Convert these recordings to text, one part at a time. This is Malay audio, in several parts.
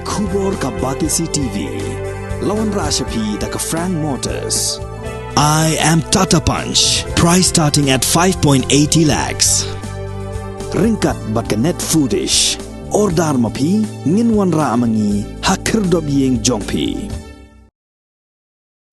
Kubor ka Batisi TV. Lawan Rashapi da ka Frank Motors. I am Tata Punch. Price starting at 5.80 lakhs. Ringkat bat ka Net Foodish. Ordar mapi nginwan ra amangi hakir dob yeng jongpi.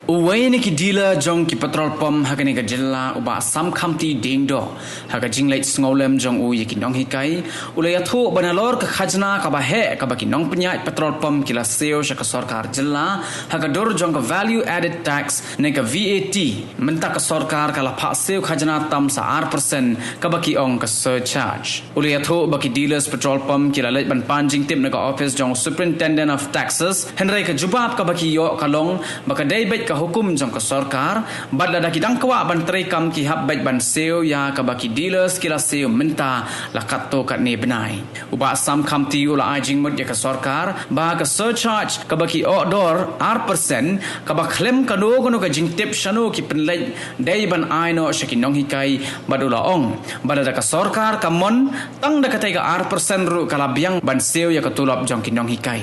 Uway ni ki dealer jong ki petrol pump hakani ka jilla uba sam khamti ding do haka jinglait sngolem jong u yiki nong hikai ulaya thu banalor ka khajna ka ba he ka ba ki nong pnya petrol pump kila seo shaka sarkar jilla haka dor jong ka value added tax ne ka VAT menta ka sarkar kala pha seo khajna tam sa 8% ka ba ki ong ka surcharge ulaya thu ba ki dealers petrol pump kila lait ban panjing tip ne ka office jong superintendent of taxes henry ka jubab ka ba ki yo kalong ba ka dai bet ka hukum jong ka sarkar badla da kidang kwa ban trai kam ki hab baik ban seo ya ka baki dealers kila seo menta la katto kat ne benai uba sam kam ti ula ajing mud ya ka sarkar ba ka surcharge ka baki odor 8% ka ba claim ka no gono ka jing tip shano ki penlai dai ban aino shakin nong hikai badula ong badla da ka sarkar ka mon tang da ka tai ka 8% ru kala biang ban seo ya ka tulap jong ki nong hikai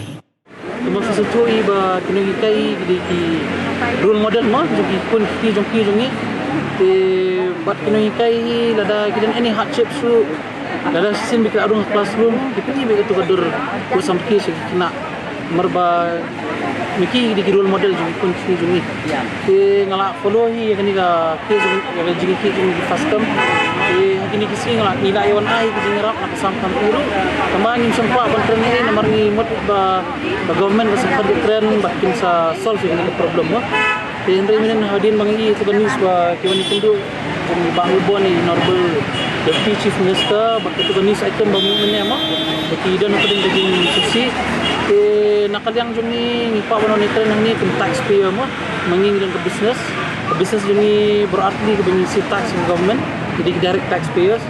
maksud tu iba kini kai di role model mah jadi kun ki jongi te bat kini kai lada kidan any hardship su lada sin bi ka arung classroom kipini bi tu kadur ku samki kena merba miki di role model jadi kun ki jongi te ngala follow hi kini ka ki jongi ki jongi custom te kini kisi ngala nilai wan ai ki ngarap nak sampan puru kembangin sempat bantren ni nomor ni mot ba government ba sempat trend ba kin sa solve ni problem mo te andre minen hadin mangi tu news ba kiwani tindu kung bangu boni normal deputy chief minister ba tu news item ba minen ma ki dan ko din daging susi te nakalyang juni ni pa bono ni trend ni kin taxpayer mo mangi dan ke business juni berarti ke bengisi tax government jadi direct taxpayers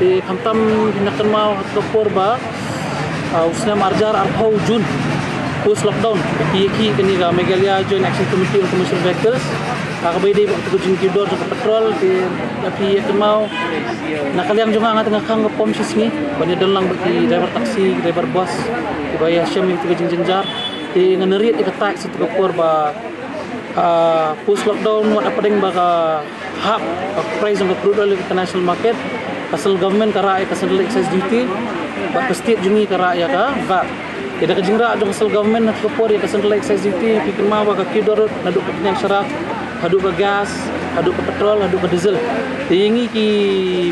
di kamtam hinakan mau hatopor ba usna marjar arpau Jun post lockdown ki kini ga Megalia Joint Action Committee on Commercial Vehicles kabay day ko jing kidor sa petrol di api mau nakaliang juga nga tengah kang pom sismi bani lang bagi driver taxi driver bus ibaya syam itu jing jenjar di ngenerit ikatak sa tukapor ba post lockdown wat apa ding baka hub price of crude oil international market kasal government kara kasal excise duty bak state jungi kara ya ka VAT ida ka jingra jong kasal government nak kopor ya kasal excise duty pikir ma baka kidor naduk penyang syarat hadu ka gas hadu ka petrol hadu ka diesel tingi ki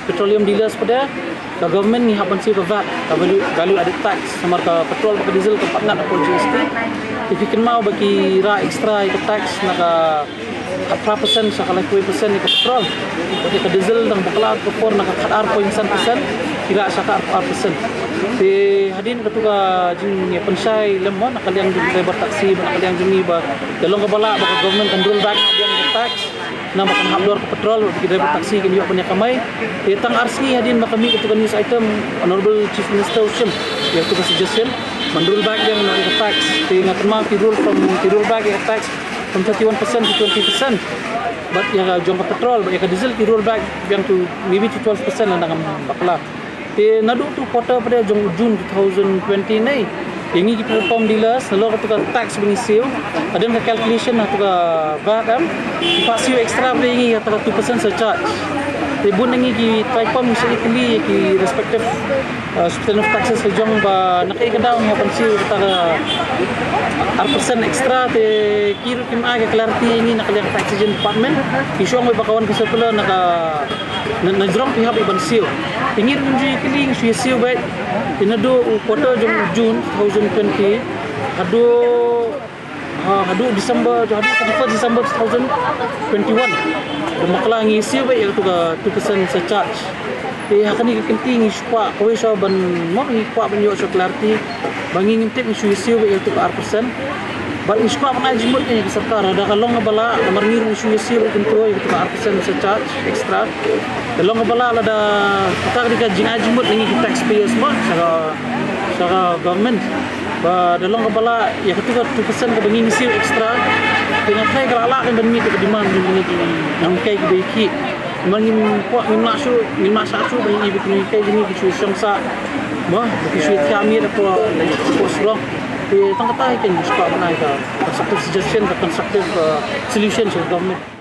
petroleum dealers pada ka government ni hapan si ka VAT ka value added tax samar ka petrol ka diesel ka patnat apa GST pikir ma baki ra extra ka tax naka 4% sa kalay 2% ni petrol pati ka diesel nang bakla kopor naka 4.1% kira sa ka 4% di hadin katuga jing pensai lemon nakaliang jing driver taxi nakaliang jing ba dalong ka bala baka government kan roll back yang tax na makan habdor ka petrol bagi driver taxi kan yo punya kamay tang RC hadin makami katuga news item honorable chief minister Ushim yang tu suggestion mandrol back yang na tax ti ngatma ti roll back yang tax from 31% to 20%. But yang jong ka petrol, yang diesel ki roll back yang to maybe to 12% lang nang bakla. Te nadu tu quarter pada jong June 2020 ni. Yang ki platform dealers lalu ka tax bini sale. Ada ka calculation na ka VAT am. Ipasiu extra bini ka 2% surcharge. Te bun ngi ki typom mesti kili ki respective substantive of taxes sa jong ba nakai ka daw nga pansiu ka 8% extra te kiro kim aga clarity ini nakaliang taxation department isyong may bakawan ka sa pula na drop pihap iban siyo ingir kunji kiling suya siyo bait inado quarter June 2020 hadu December 2021 makala ngi siyo bait ito ka 2% sa charge hakani kenting ispa kowe so ban mo ikwa ban yo so clarity banging tip isu itu ke 8% ban ispa ban ajimut ni sarkar ada kalong bala nomor ni isu itu ke 8% sa charge extra kalong bala ada kita di jing ajimut ni taxpayers mo sa government ba dalong bala ya ketika 2% ke banging isu extra dengan kai galak kan ban mi ke demand ni yang kai ke baiki mangin kuat min maksud bagi ibu ni kai ni kisu samsa bah kisu kami atau ko surong Tang kata kan suka benar constructive suggestion, constructive solution to the government.